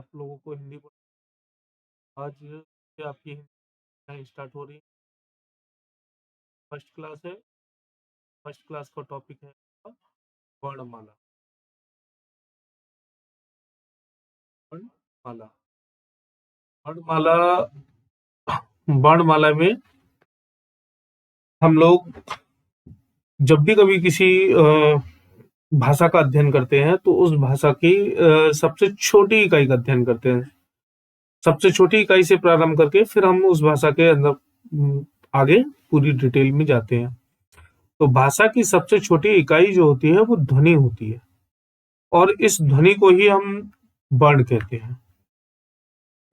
आप लोगों को हिंदी आज से आपकी हिंदी स्टार्ट हो रही है। फर्स्ट क्लास है। फर्स्ट क्लास का टॉपिक है वर्णमाला। वर्णमाला वर्णमाला वर्णमाला में हम लोग जब भी कभी किसी भाषा का अध्ययन करते हैं तो उस भाषा की सबसे छोटी इकाई का अध्ययन करते हैं। सबसे छोटी इकाई से प्रारंभ करके फिर हम उस भाषा के अंदर आगे पूरी डिटेल में जाते हैं। तो भाषा की सबसे छोटी इकाई जो होती है वो ध्वनि होती है और इस ध्वनि को ही हम वर्ण कहते हैं।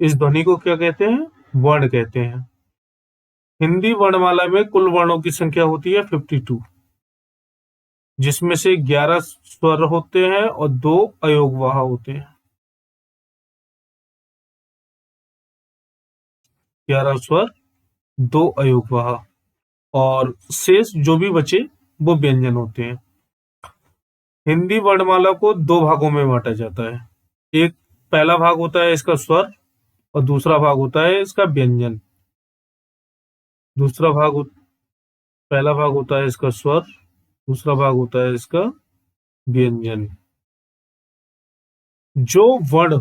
इस ध्वनि को क्या कहते हैं? वर्ण कहते हैं। हिंदी वर्णमाला में कुल वर्णों की संख्या होती है 52, जिसमें से 11 स्वर होते हैं और 2 अयोगवाह होते हैं। 11 स्वर, 2 अयोगवाह और शेष जो भी बचे वो व्यंजन होते हैं। हिंदी वर्णमाला को 2 भागों में बांटा जाता है। एक पहला भाग होता है इसका स्वर और दूसरा भाग होता है इसका व्यंजन। पहला भाग होता है इसका स्वर, दूसरा भाग होता है इसका व्यंजन। जो वर्ण,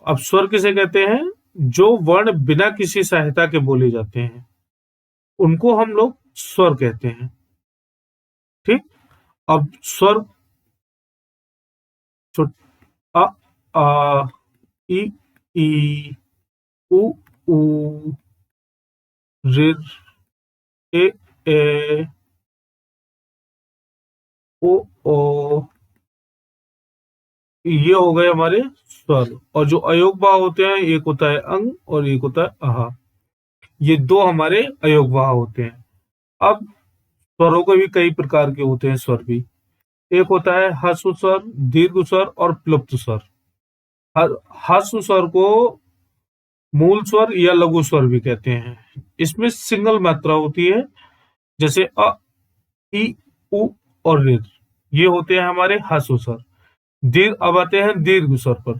अब स्वर किसे कहते हैं? जो वर्ण बिना किसी सहायता के बोले जाते हैं उनको हम लोग स्वर कहते हैं। ठीक। अब स्वर अ आ इ ई उ ऊ ऋ ए ए ओ ओ, ये हो गए हमारे स्वर। और जो अयोगवाह होते हैं, एक होता है अंग और एक होता है आहा। ये 2 हमारे अयोगवाह होते हैं। अब स्वरों के भी कई प्रकार के होते हैं स्वर भी। एक होता है ह्रस्व स्वर, दीर्घ स्वर और प्लुप्त स्वर। ह्रस्व स्वर को मूल स्वर या लघु स्वर भी कहते हैं। इसमें सिंगल मात्रा होती है, जैसे अ, इ, उ और ऋ। ये होते हैं हमारे ह्रस्व स्वर। अब आते हैं दीर्घ स्वर पर।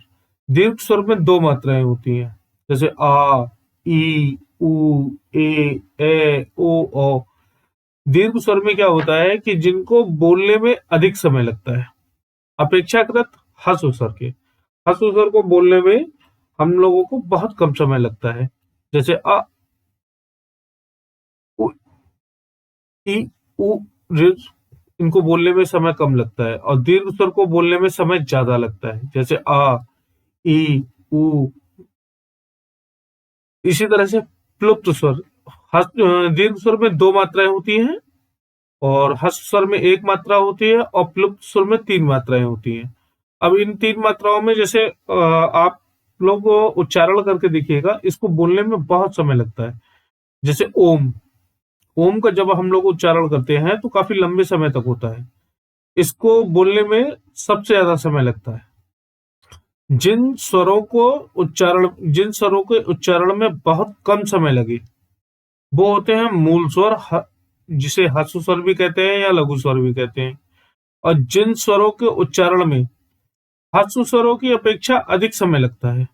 दीर्घ स्वर में 2 मात्राएं होती हैं, जैसे आ, ई, उ, ए, ओ। दीर्घ स्वर में क्या होता है कि जिनको बोलने में अधिक समय लगता है अपेक्षाकृत ह्रस्व स्वर के। ह्रस्व स्वर को बोलने में हम लोगों को बहुत कम समय लगता है, जैसे अ, उ, ई, उ, ऋ। इनको बोलने में समय कम लगता है और दीर्घ स्वर को बोलने में समय ज्यादा लगता है, जैसे आ, ई, उ। इसी तरह से प्लुप्त स्वर, दीर्घ स्वर में 2 मात्राएं होती हैं और ह्रस्व स्वर में 1 मात्रा होती है और प्लुप्त स्वर में 3 मात्राएं होती हैं। अब इन 3 मात्राओं में जैसे आप लोग उच्चारण करके देखिएगा, इसको बोलने में बहुत समय लगता है। जैसे ओम। ओम का जब हम लोग उच्चारण करते हैं तो काफी लंबे समय तक होता है। इसको बोलने में सबसे ज्यादा समय लगता है। जिन स्वरों के उच्चारण में बहुत कम समय लगे वो होते हैं मूल स्वर, जिसे ह्रस्व स्वर भी कहते हैं या लघु स्वर भी कहते हैं। और जिन स्वरों के उच्चारण में ह्रस्व स्वरों की अपेक्षा अधिक समय लगता है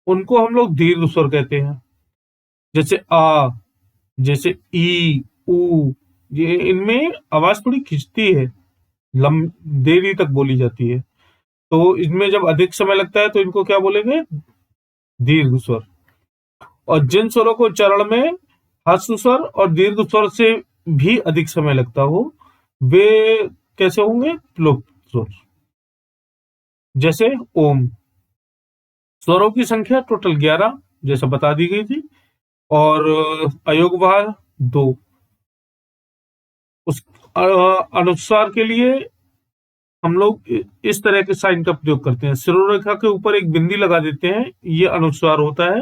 उनको हम लोग दीर्घ स्वर कहते हैं, जैसे आ, जैसे ई, उ। ये इनमें आवाज थोड़ी खिंचती है, देरी तक बोली जाती है, तो इनमें जब अधिक समय लगता है तो इनको क्या बोलेंगे? दीर्घ स्वर। और जिन स्वरों को उच्चारण में ह्रस्व स्वर और दीर्घ स्वर से भी अधिक समय लगता हो वे कैसे होंगे? प्लुप्त स्वर, जैसे ओम। स्वरों की संख्या टोटल 11 जैसा बता दी गई थी और अयोगवाह 2। उस अनुस्वार के लिए हम लोग इस तरह के साइन का प्रयोग करते हैं। शिरोरेखा के ऊपर एक बिंदी लगा देते हैं, ये अनुस्वार होता है।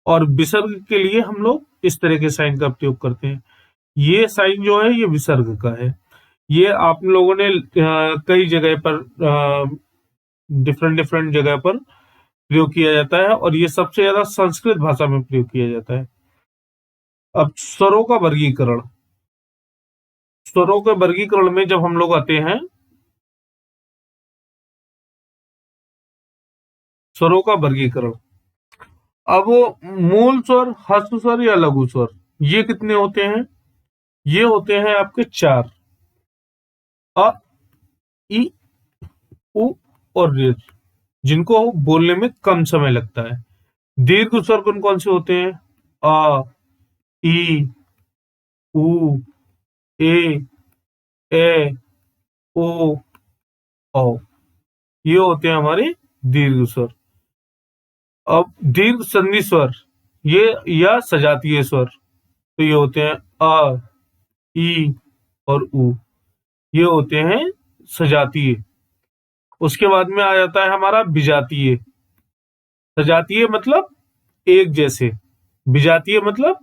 और विसर्ग के लिए हम लोग इस तरह के साइन का प्रयोग करते हैं। ये साइन जो है ये विसर्ग का है। ये आप लोगों ने कई जगह पर डिफरेंट डिफरेंट जगह पर प्रयोग किया जाता है और ये सबसे ज्यादा संस्कृत भाषा में प्रयोग किया जाता है। अब स्वरों का वर्गीकरण। स्वरों के वर्गीकरण में जब हम लोग आते हैं, स्वरों का वर्गीकरण। अब मूल स्वर, ह्रस्व स्वर या लघु स्वर, ये कितने होते हैं? ये होते हैं आपके 4, अ, ई, उ और ऋ, जिनको बोलने में कम समय लगता है। दीर्घ स्वर कौन कौन से होते हैं? अ, ई, उ, ए, ए, ओ, औ। ये होते हैं हमारे दीर्घ स्वर। अब दीर्घ संधि स्वर, ये या सजातीय स्वर, तो ये होते हैं अ, ई और उ, ये होते हैं सजातीय। उसके बाद में आ जाता है हमारा विजातीय। सजातीय मतलब एक जैसे, विजातीय मतलब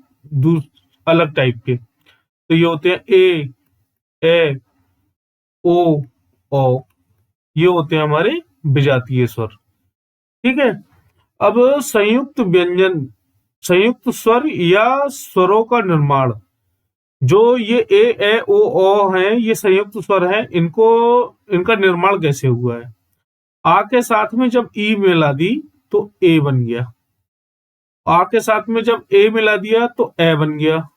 अलग टाइप के। तो ये होते हैं ए, ओ, औ। ये होते हैं हमारे विजातीय स्वर। ठीक है। अब संयुक्त व्यंजन, संयुक्त स्वर या स्वरों का निर्माण, जो ये ए ओ हैं, ये संयुक्त स्वर हैं। इनका निर्माण कैसे हुआ है? आ के साथ में जब ई मिला दी तो ए बन गया। आ के साथ में जब ए मिला दिया तो ए बन गया।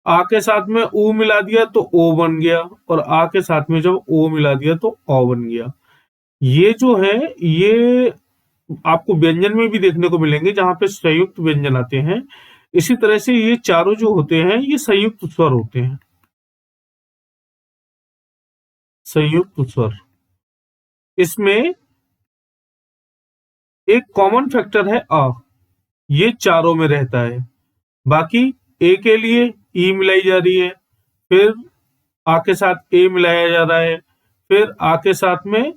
आ के साथ में ऊ मिला दिया तो ओ बन गया। और आ के साथ में जब ओ मिला दिया तो औ बन गया। ये जो है, ये आपको व्यंजन में भी देखने को मिलेंगे जहां पे संयुक्त व्यंजन आते हैं। इसी तरह से ये चारों जो होते हैं, ये संयुक्त स्वर होते हैं। संयुक्त स्वर, इसमें एक कॉमन फैक्टर है अ, ये चारों में रहता है। बाकी ए के लिए ई मिलाई जा रही है, फिर आ के साथ ए मिलाया जा रहा है, फिर आ के साथ में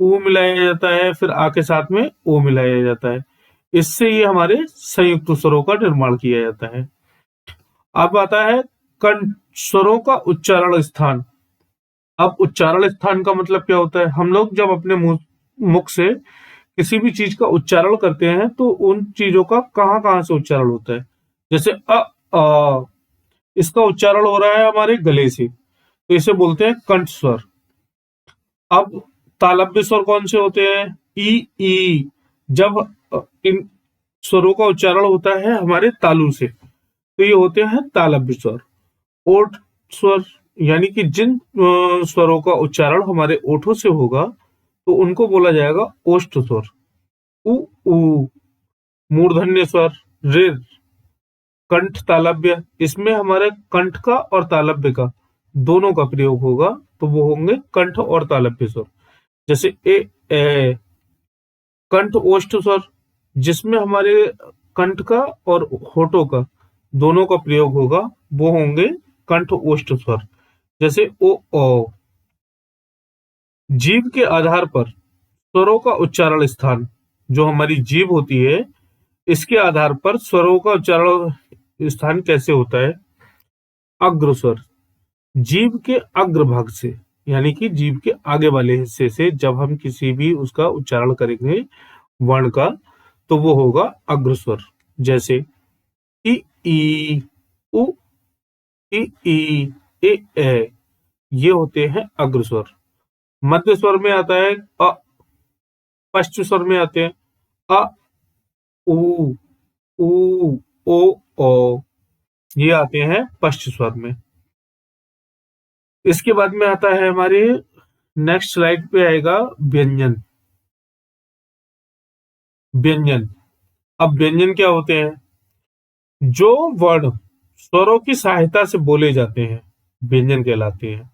ऊ मिलाया जाता है, फिर आ के साथ में ओ मिलाया जाता है। इससे ये हमारे संयुक्त स्वरों का निर्माण किया जाता है। अब आता है कंठ स्वरों का उच्चारण स्थान। अब उच्चारण स्थान का मतलब क्या होता है? हम लोग जब अपने मुख से किसी भी चीज का उच्चारण करते हैं तो उन चीजों का कहां कहां से उच्चारण होता है। जैसे आ, इसका उच्चारण हो रहा है हमारे गले से, तो इसे बोलते हैं कंठ स्वर। अब तालव्य स्वर कौन से होते हैं? ई। जब इन स्वरों का उच्चारण होता है हमारे तालु से, तो ये होते हैं तालव्य स्वर। ओठ स्वर, यानी कि जिन स्वरों का उच्चारण हमारे ओठों से होगा तो उनको बोला जाएगा ओष्ठ स्वर। उ, मूर्धन्य स्वर, ऋ, कंठ तालव्य, इसमें हमारे कंठ का और तालव्य का दोनों का प्रयोग होगा, तो वो होंगे कंठ और तालव्य स्वर। जैसे ए, कंठ ओष्ठ स्वर, जिसमें हमारे कंठ का और होठों का दोनों का प्रयोग होगा, वो होंगे कंठ ओष्ठ स्वर। जैसे ओ। जीभ के आधार पर स्वरों का उच्चारण स्थान, जो हमारी जीभ होती है, इसके आधार पर स्वरों का उच्चारण स्थान कैसे होता है? अग्र स्वर, जीभ के अग्र भाग से, यानी कि जीभ के आगे वाले हिस्से से जब हम किसी भी उसका उच्चारण करेंगे वर्ण का, तो वो होगा अग्र स्वर। जैसे ई, उ, ई, ए, ये होते हैं अग्र स्वर। मध्य स्वर में आता है अ, पश्च स्वर में आते हैं अ, उ, ओ, औ, ये आते हैं पश्च स्वर में। इसके बाद में आता है हमारे नेक्स्ट स्लाइड पे आएगा व्यंजन। व्यंजन, अब व्यंजन क्या होते हैं? जो वर्ण स्वरों की सहायता से बोले जाते हैं व्यंजन कहलाते हैं।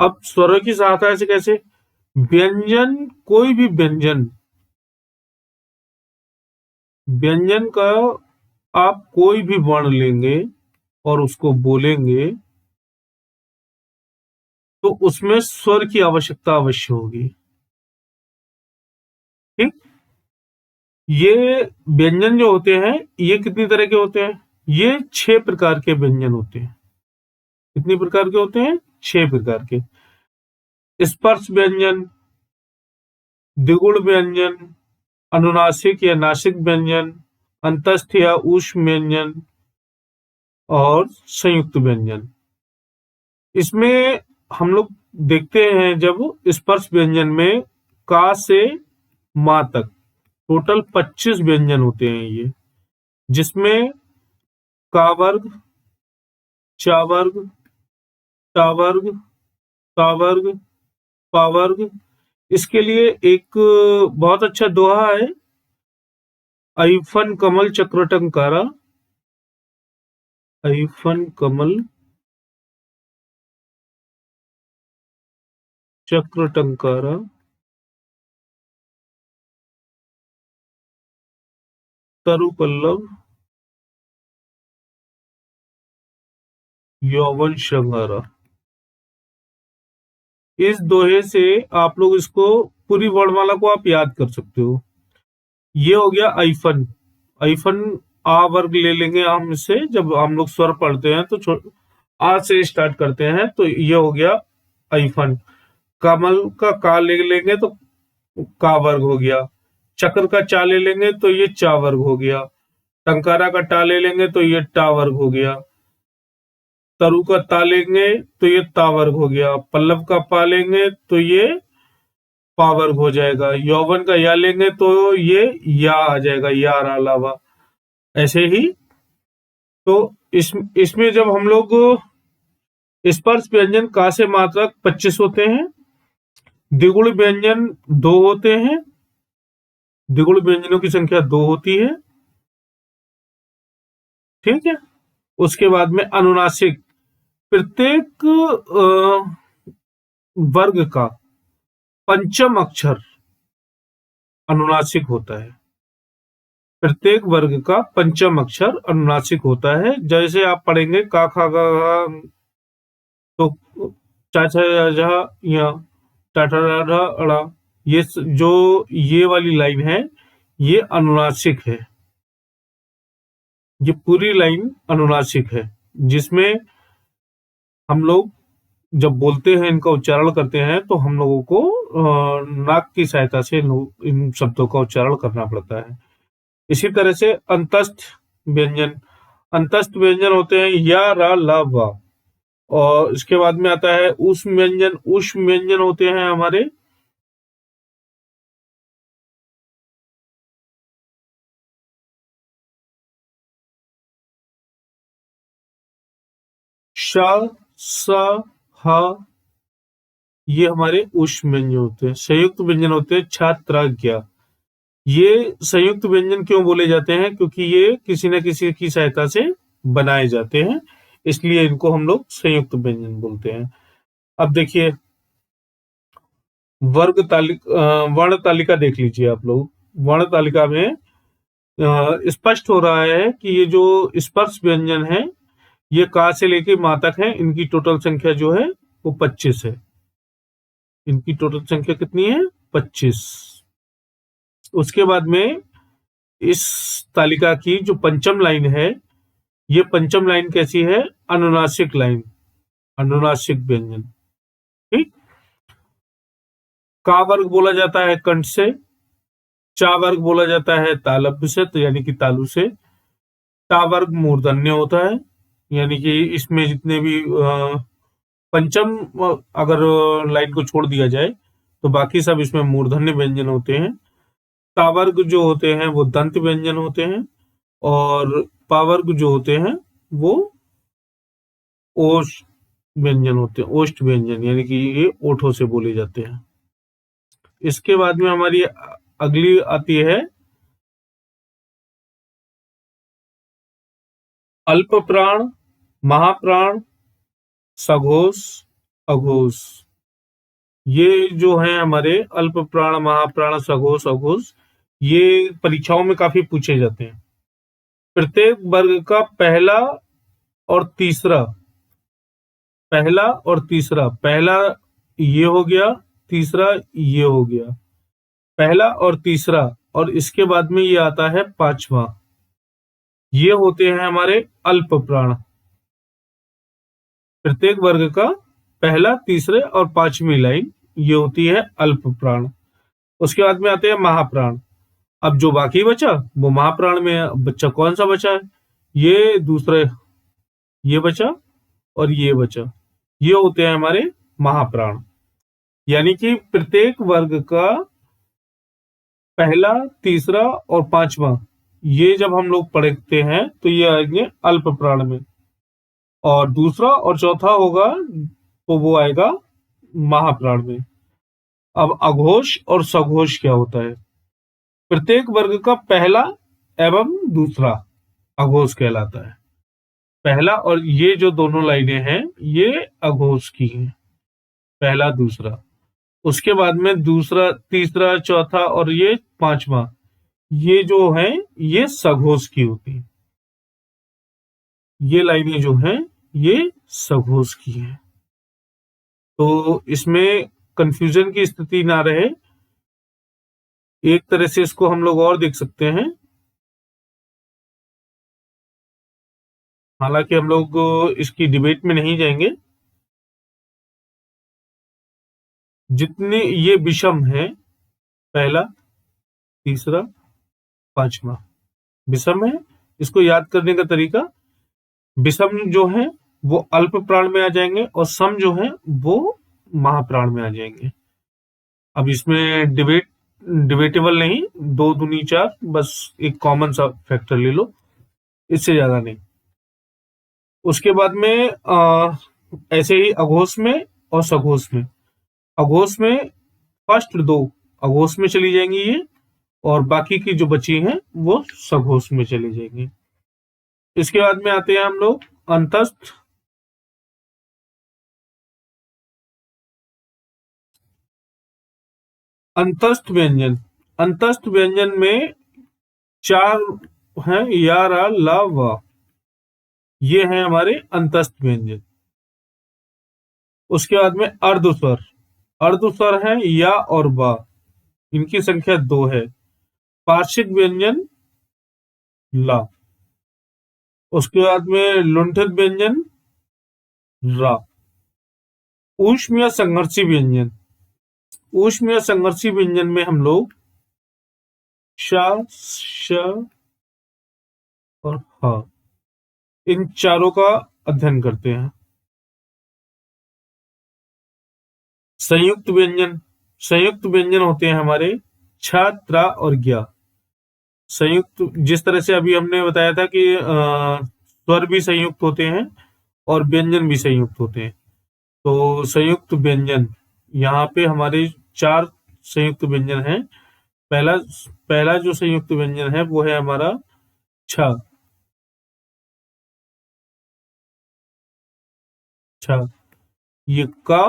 अब स्वरों की सहायता से कैसे? व्यंजन, कोई भी व्यंजन, व्यंजन का आप कोई भी वर्ण लेंगे और उसको बोलेंगे तो उसमें स्वर की आवश्यकता अवश्य होगी। ठीक। ये व्यंजन जो होते हैं, ये कितनी तरह के होते हैं? ये 6 प्रकार के व्यंजन होते हैं। कितनी प्रकार के होते हैं? 6 प्रकार के। स्पर्श व्यंजन, द्विगुण व्यंजन, अनुनासिक या नासिक व्यंजन, अंतस्थ या ऊष्म व्यंजन और संयुक्त व्यंजन। इसमें हम लोग देखते हैं जब स्पर्श व्यंजन में का से मा तक, टोटल 25 व्यंजन होते हैं ये, जिसमें का वर्ग, चा वर्ग, टा वर्ग, ता वर्ग, पा वर्ग। इसके लिए एक बहुत अच्छा दोहा है, ऐफन कमल चक्र टंकारा, ऐफन कमल चक्र टंकारा, तरु पल्लव यौवन संहारा। इस दोहे से आप लोग इसको पूरी वर्णमाला को आप याद कर सकते हो। ये हो गया ऐफन। ऐफन आ वर्ग ले लेंगे हम इससे, जब हम लोग स्वर पढ़ते हैं तो आ से स्टार्ट करते हैं, तो ये हो गया ऐफन। कमल का का ले लेंगे तो का वर्ग हो गया। चक्र का चा ले लेंगे तो ये चा वर्ग हो गया। टंकारा का टा ले लेंगे तो ये टा वर्ग हो गया। तरु का ता लेंगे तो ये ता वर्ग हो गया। पल्लव का पा लेंगे तो ये पा वर्ग हो जाएगा। यौवन का या लेंगे तो ये या आ जाएगा, या अलावा। ऐसे ही तो इसमें जब हम लोग स्पर्श व्यंजन का से मात्रक 25 होते हैं, द्विगुण व्यंजन 2 होते हैं, द्विगुण व्यंजनों की संख्या 2 होती है। ठीक है। उसके बाद में अनुनासिक, प्रत्येक वर्ग का पंचम अक्षर अनुनासिक होता है। प्रत्येक वर्ग का पंचम अक्षर अनुनासिक होता है। जैसे आप पढ़ेंगे का खा गा तो चाचा जा या टाटा अड़ा, ये जो ये वाली लाइन है ये अनुनासिक है। ये पूरी लाइन अनुनासिक है, जिसमें हम लोग जब बोलते हैं, इनका उच्चारण करते हैं, तो हम लोगों को नाक की सहायता से इन शब्दों का उच्चारण करना पड़ता है। इसी तरह से अंतस्थ व्यंजन, अंतस्थ व्यंजन होते हैं या, रा, ला, वा। और इसके बाद में आता है उष्म व्यंजन। उष्म व्यंजन होते हैं हमारे श, स, ह। ये हमारे उष्म व्यंजन होते हैं। संयुक्त व्यंजन होते हैं छ, त्र, ज्ञ। ये संयुक्त व्यंजन क्यों बोले जाते हैं? क्योंकि ये किसी न किसी की सहायता से बनाए जाते हैं, इसलिए इनको हम लोग संयुक्त व्यंजन बोलते हैं। अब देखिए वर्ण तालिका देख लीजिए आप लोग। वर्ण तालिका में स्पष्ट हो रहा है कि ये जो स्पर्श व्यंजन है ये का से लेके मा तक है। इनकी टोटल संख्या जो है वो 25 है। इनकी टोटल संख्या कितनी है? 25। उसके बाद में इस तालिका की जो पंचम लाइन है, ये पंचम लाइन कैसी है? अनुनासिक लाइन, अनुनासिक व्यंजन। ठीक। का वर्ग बोला जाता है कंठ से, चा वर्ग बोला जाता है तालव्य से, तो यानी कि तालु से। टा वर्ग मूर्धन्य होता है, यानी कि इसमें जितने भी पंचम अगर लाइन को छोड़ दिया जाए तो बाकी सब इसमें मूर्धन्य व्यंजन होते हैं। तावर्ग जो होते हैं वो दंत व्यंजन होते हैं, और पावर्ग जो होते हैं वो ओष्ठ व्यंजन होते हैं। ओष्ठ व्यंजन यानी कि ये ओठों से बोले जाते हैं। इसके बाद में हमारी अगली आती है अल्प प्राण, महाप्राण, सघोष, अघोष। ये जो है हमारे अल्प प्राण, महाप्राण, सघोष, अघोष, ये परीक्षाओं में काफी पूछे जाते हैं। प्रत्येक वर्ग का पहला और तीसरा, पहला और तीसरा, पहला ये हो गया, तीसरा ये हो गया, पहला और तीसरा, और इसके बाद में ये आता है पांचवा। ये होते हैं हमारे अल्प प्राण। प्रत्येक वर्ग का पहला, तीसरे और पांचवी लाइन ये होती है अल्प प्राण। उसके बाद में आते हैं महाप्राण। अब जो बाकी बचा वो महाप्राण में है। बच्चा कौन सा बचा है? ये दूसरे, ये बचा और ये बचा, ये होते हैं हमारे महाप्राण। यानी कि प्रत्येक वर्ग का पहला, तीसरा और पांचवा, ये जब हम लोग पढ़ते हैं तो ये आएंगे अल्प प्राण में, और दूसरा और चौथा होगा तो वो आएगा महाप्राण में। अब अघोष और सघोष क्या होता है? प्रत्येक वर्ग का पहला एवं दूसरा अघोष कहलाता है। पहला और ये जो दोनों लाइनें हैं ये अघोष की हैं, पहला दूसरा। उसके बाद में दूसरा, तीसरा, चौथा और ये पांचवा, ये जो है ये सघोष की होती है। ये लाइनें जो हैं ये सघोष की हैं। तो इसमें कंफ्यूजन की स्थिति ना रहे, एक तरह से इसको हम लोग और देख सकते हैं। हालांकि हम लोग इसकी डिबेट में नहीं जाएंगे। जितने ये विषम है, पहला, तीसरा, पांचवा विषम है। इसको याद करने का तरीका, विषम जो है वो अल्प प्राण में आ जाएंगे और सम जो है वो महाप्राण में आ जाएंगे। अब इसमें डिबेटेबल नहीं, 2 दूनी 4, बस एक कॉमन सा फैक्टर ले लो, इससे ज्यादा नहीं। उसके बाद में ऐसे ही अघोष में और सघोष में, अघोष में फर्स्ट 2 अघोष में चली जाएंगी ये, और बाकी की जो बची हैं वो सघोष में चली जाएंगी। इसके बाद में आते हैं हम लोग अंतस्थ। अंतस्थ व्यंजन, अंतस्थ व्यंजन में 4 हैं, या, रा, ला, वा, ये हैं हमारे अंतस्थ व्यंजन। उसके बाद में अर्धस्वर, अर्धस्वर है या और बा, इनकी संख्या 2 है। पार्श्विक व्यंजन ला। उसके बाद में लुंठित व्यंजन रा। ऊष्म या संघर्षी व्यंजन, ऊष्म या संघर्षी व्यंजन में हम लोग श, श और ह, इन चारों का अध्ययन करते हैं। संयुक्त व्यंजन, संयुक्त व्यंजन होते हैं हमारे छ, त्र और ज्ञ। संयुक्त, जिस तरह से अभी हमने बताया था कि स्वर भी संयुक्त होते हैं और व्यंजन भी संयुक्त होते हैं, तो संयुक्त व्यंजन यहाँ पे हमारे 4 संयुक्त व्यंजन हैं। पहला पहला जो संयुक्त व्यंजन है वो है हमारा छ, छ, ये का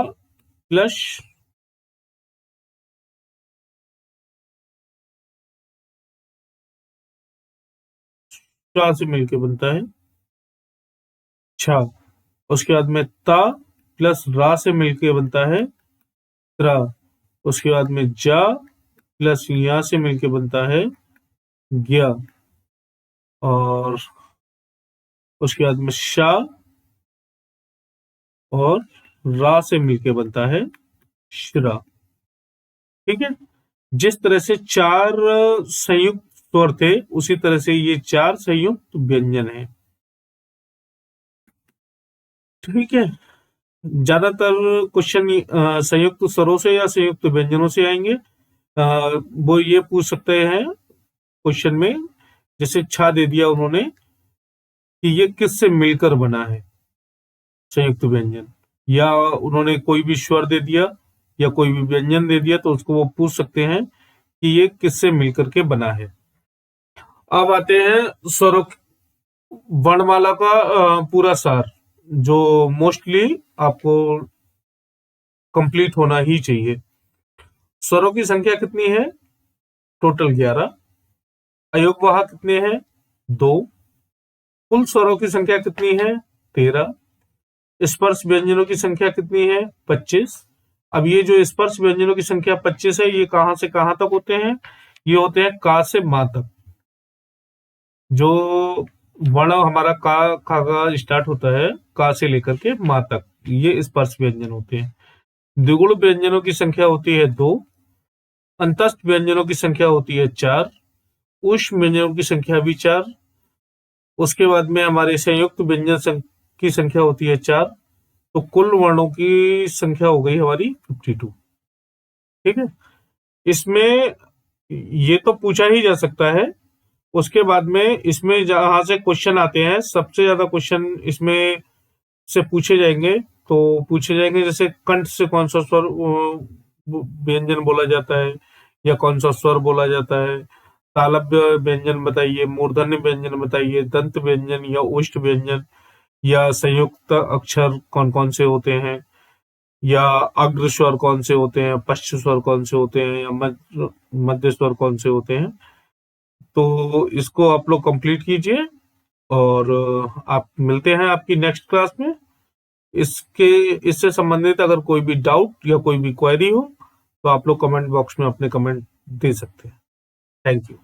प्लस चा से मिलके बनता है छ। उसके बाद में ता प्लस रा से मिलके बनता है त्र। उसके बाद में जा प्लस या से मिलके बनता है ज्ञ। और उसके बाद में शा और रा से मिलके बनता है श्रा। ठीक है, जिस तरह से 4 संयुक्त स्वर थे उसी तरह से ये 4 संयुक्त व्यंजन है। ठीक है, ज्यादातर क्वेश्चन संयुक्त स्वरों से या संयुक्त व्यंजनों से आएंगे। वो ये पूछ सकते हैं क्वेश्चन में, जैसे छा दे दिया उन्होंने कि ये किससे मिलकर बना है संयुक्त व्यंजन, या उन्होंने कोई भी स्वर दे दिया या कोई भी व्यंजन दे दिया तो उसको वो पूछ सकते हैं कि ये किससे मिलकर के बना है। अब आते हैं स्वरों, वर्णमाला का पूरा सार जो मोस्टली आपको कंप्लीट होना ही चाहिए। स्वरों की संख्या कितनी है? टोटल 11। अयोगवाह कितने हैं? 2। कुल स्वरों की संख्या कितनी है? 13। स्पर्श व्यंजनों की संख्या कितनी है? 25। अब ये जो स्पर्श व्यंजनों की संख्या 25 है, ये कहां से कहां तक होते हैं? ये होते हैं का से मां तक। जो वर्ण हमारा का खा का स्टार्ट होता है का से लेकर के मां तक, ये स्पर्श व्यंजन होते हैं। द्विगुण व्यंजनों की संख्या होती है 2। अंतस्थ व्यंजनों की संख्या होती है 4। ऊष्म व्यंजनों की संख्या भी 4। उसके बाद में हमारे संयुक्त व्यंजन की संख्या होती है 4। तो कुल वर्णों की संख्या हो गई हमारी 52। ठीक है, इसमें ये तो पूछा ही जा सकता है। उसके बाद में इसमें जहां से क्वेश्चन आते हैं, सबसे ज्यादा क्वेश्चन इसमें से पूछे जाएंगे। तो पूछे जाएंगे जैसे कंठ से कौन सा स्वर व्यंजन बोला जाता है, या कौन सा स्वर बोला जाता है, तालव्य व्यंजन बताइए, मूर्धन्य व्यंजन बताइए, दंत व्यंजन या ओष्ठ व्यंजन, या संयुक्त अक्षर कौन कौन से होते हैं, या अग्र स्वर कौन से होते हैं, पश्च स्वर कौन से होते हैं, या मध्य स्वर कौन से होते हैं। तो इसको आप लोग कंप्लीट कीजिए, और आप मिलते हैं आपकी नेक्स्ट क्लास में। इसके इससे संबंधित अगर कोई भी डाउट या कोई भी क्वेरी हो तो आप लोग कमेंट बॉक्स में अपने कमेंट दे सकते हैं। Thank you.